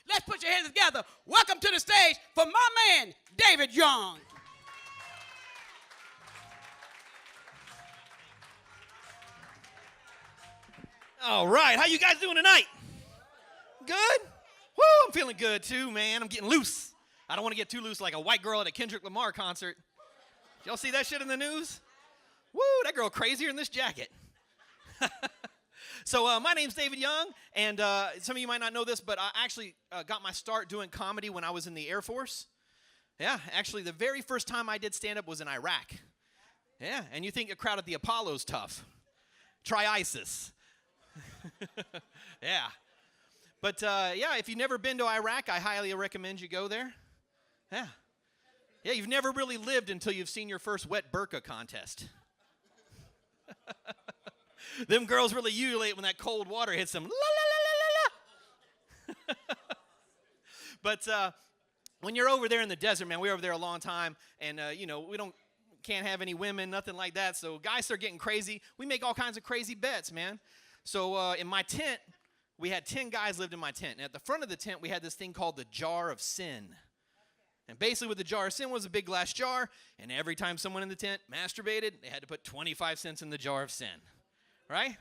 Let's put your hands together. Welcome to the stage for my man, David Young. All right, how you guys doing tonight? Good? Woo, I'm feeling good too, man. I'm getting loose. I don't want to get too loose like a white girl at a Kendrick Lamar concert. Y'all see that shit in the news? Woo, that girl crazier in this jacket. So my name's David Young, and some of you might not know this, but I actually got my start doing comedy when I was in the Air Force. Yeah, actually the very first time I did stand-up was in Iraq. Yeah, and you think a crowd at the Apollo's tough. Try ISIS. Yeah. But, yeah, if you've never been to Iraq, I highly recommend you go there. Yeah. Yeah, you've never really lived until you've seen your first wet burqa contest. Them girls really ululate when that cold water hits them. La, la, la, la, la, la. But when you're over there in the desert, man, we were over there a long time, and, you know, can't have any women, nothing like that. So guys start getting crazy. We make all kinds of crazy bets, man. So in my tent, we had 10 guys lived in my tent. And at the front of the tent, we had this thing called the jar of sin. And basically what the jar of sin was, a big glass jar, and every time someone in the tent masturbated, they had to put 25 cents in the jar of sin, right?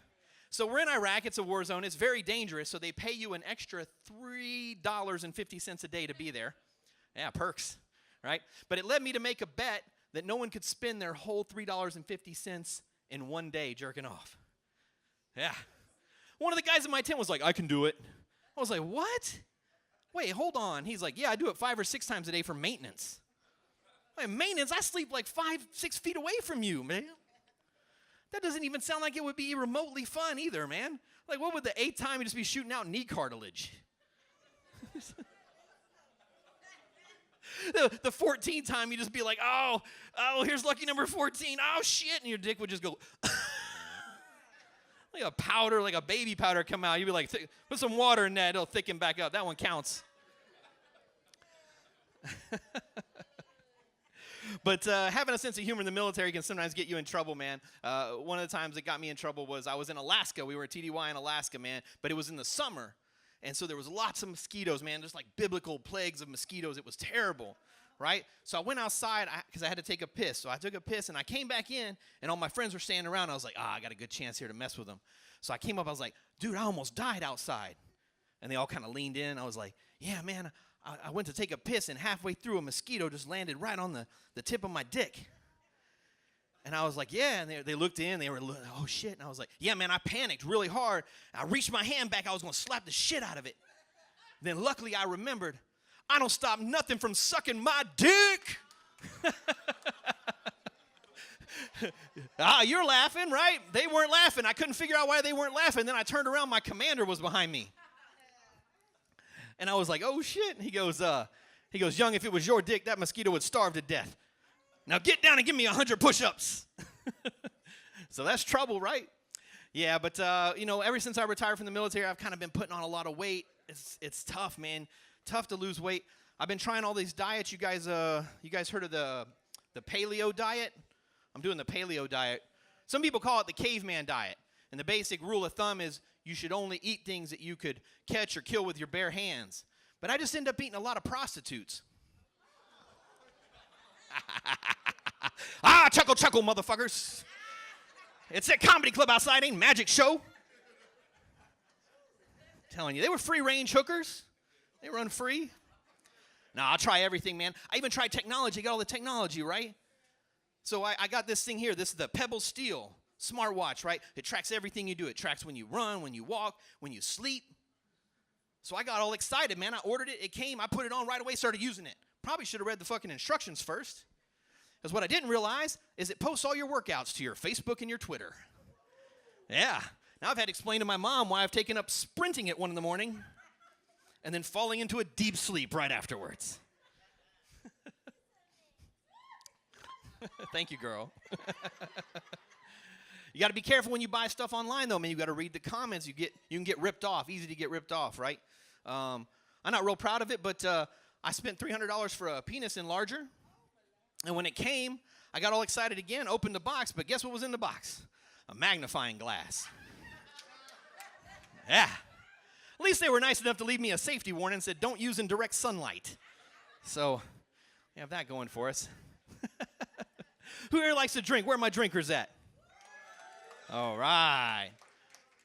So we're in Iraq. It's a war zone. It's very dangerous, so they pay you an extra $3.50 a day to be there. Yeah, perks, right? But it led me to make a bet that no one could spend their whole $3.50 in one day jerking off. Yeah. One of the guys in my tent was like, I can do it. I was like, what? Wait, hold on. He's like, yeah, I do it 5 or 6 times a day for maintenance. Wait, maintenance? I sleep like 5, 6 feet away from you, man. That doesn't even sound like it would be remotely fun either, man. Like, what would the 8th time you just be shooting out knee cartilage? The 14th time you just be like, oh, here's lucky number 14. Oh, shit. And your dick would just go... like a powder, like a baby powder come out. You'd be like, put some water in that. It'll thicken back up. That one counts. But having a sense of humor in the military can sometimes get you in trouble, man. One of the times that got me in trouble was I was in Alaska. We were at TDY in Alaska, man. But it was in the summer. And so there was lots of mosquitoes, man. Just like biblical plagues of mosquitoes. It was terrible. Right? So I went outside because I had to take a piss. So I took a piss, and I came back in, and all my friends were standing around. I was like, I got a good chance here to mess with them. So I came up. I was like, dude, I almost died outside. And they all kind of leaned in. I was like, yeah, man, I went to take a piss, and halfway through, a mosquito just landed right on the tip of my dick. And I was like, yeah. And they looked in. They were, oh, shit. And I was like, yeah, man, I panicked really hard. I reached my hand back. I was going to slap the shit out of it. Then luckily I remembered, I don't stop nothing from sucking my dick. You're laughing, right? They weren't laughing. I couldn't figure out why they weren't laughing. Then I turned around. My commander was behind me. And I was like, oh, shit. He goes, Young, if it was your dick, that mosquito would starve to death. Now get down and give me 100 push-ups. So that's trouble, right? Yeah, but, you know, ever since I retired from the military, I've kind of been putting on a lot of weight. It's tough, man. Tough to lose weight. I've been trying all these diets. You guys heard of the Paleo Diet? I'm doing the Paleo Diet. Some people call it the caveman diet. And the basic rule of thumb is you should only eat things that you could catch or kill with your bare hands. But I just end up eating a lot of prostitutes. Chuckle, chuckle, motherfuckers. It's that comedy club outside, ain't magic show. I'm telling you, they were free-range hookers. They run free. Nah, I'll try everything, man. I even tried technology. I got all the technology, right? So I got this thing here. This is the Pebble Steel smartwatch, right? It tracks everything you do. It tracks when you run, when you walk, when you sleep. So I got all excited, man. I ordered it. It came. I put it on right away, started using it. Probably should have read the fucking instructions first. Because what I didn't realize is it posts all your workouts to your Facebook and your Twitter. Yeah. Now I've had to explain to my mom why I've taken up sprinting at 1 in the morning. And then falling into a deep sleep right afterwards. Thank you, girl. You got to be careful when you buy stuff online, though, man. You got to read the comments. You can get ripped off. Easy to get ripped off, right? I'm not real proud of it, but I spent $300 for a penis enlarger. And when it came, I got all excited again, opened the box, but guess what was in the box? A magnifying glass. Yeah. At least they were nice enough to leave me a safety warning and said, don't use in direct sunlight. So we have that going for us. Who here likes to drink? Where are my drinkers at? All right.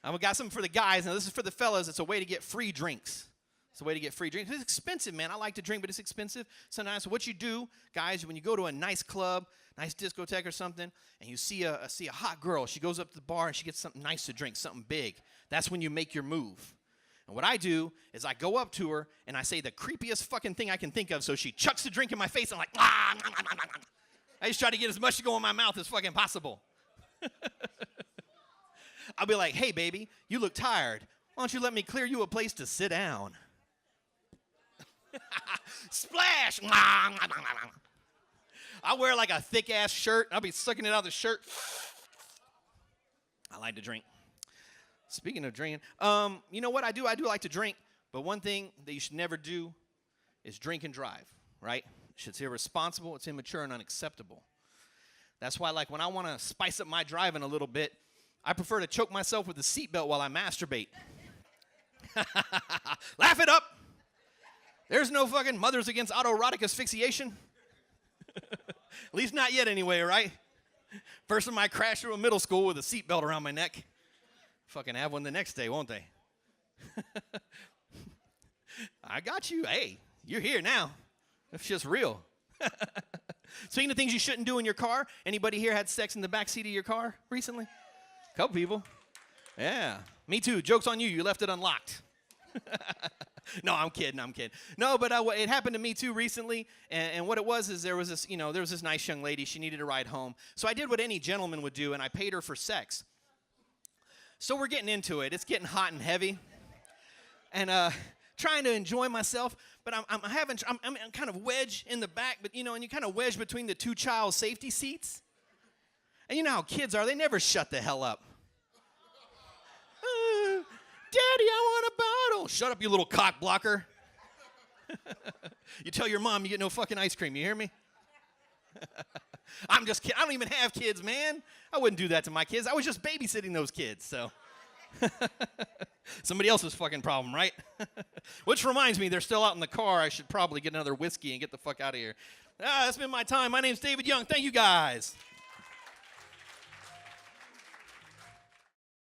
I've got something for the guys. Now, this is for the fellas. It's a way to get free drinks. It's a way to get free drinks. It's expensive, man. I like to drink, but it's expensive sometimes. So what you do, guys, when you go to a nice club, nice discotheque or something, and you see a hot girl, she goes up to the bar and she gets something nice to drink, something big. That's when you make your move. And what I do is I go up to her and I say the creepiest fucking thing I can think of, so she chucks the drink in my face. I'm like, ah, nah, nah, nah, nah. I just try to get as much to go in my mouth as fucking possible. I'll be like, hey, baby, you look tired. Why don't you let me clear you a place to sit down? Splash! I wear like a thick-ass shirt. I'll be sucking it out of the shirt. I like to drink. Speaking of drinking, you know what I do? I do like to drink, but one thing that you should never do is drink and drive, right? It's irresponsible, it's immature, and unacceptable. That's why, like, when I want to spice up my driving a little bit, I prefer to choke myself with a seatbelt while I masturbate. Laugh it up. There's no fucking Mothers Against Autoerotic Asphyxiation. At least not yet anyway, right? Person might crash through a middle school with a seatbelt around my neck. Fucking have one the next day, won't they? I got you. Hey, you're here now. That's just real. Speaking of things you shouldn't do in your car, anybody here had sex in the back seat of your car recently? A couple people. Yeah. Me too. Joke's on you. You left it unlocked. No, I'm kidding. No, but it happened to me too recently. And what it was is there was this nice young lady. She needed a ride home. So I did what any gentleman would do, and I paid her for sex. So we're getting into it. It's getting hot and heavy. And trying to enjoy myself, but I'm kind of wedged in the back, but and you kind of wedge between the two child safety seats. And you know how kids are, they never shut the hell up. Daddy, I want a bottle. Shut up, you little cock blocker. You tell your mom you get no fucking ice cream, you hear me? I'm just kidding. I don't even have kids, man. I wouldn't do that to my kids. I was just babysitting those kids, so. Somebody else's fucking problem, right? Which reminds me, they're still out in the car. I should probably get another whiskey and get the fuck out of here. That's been my time. My name's David Young. Thank you, guys.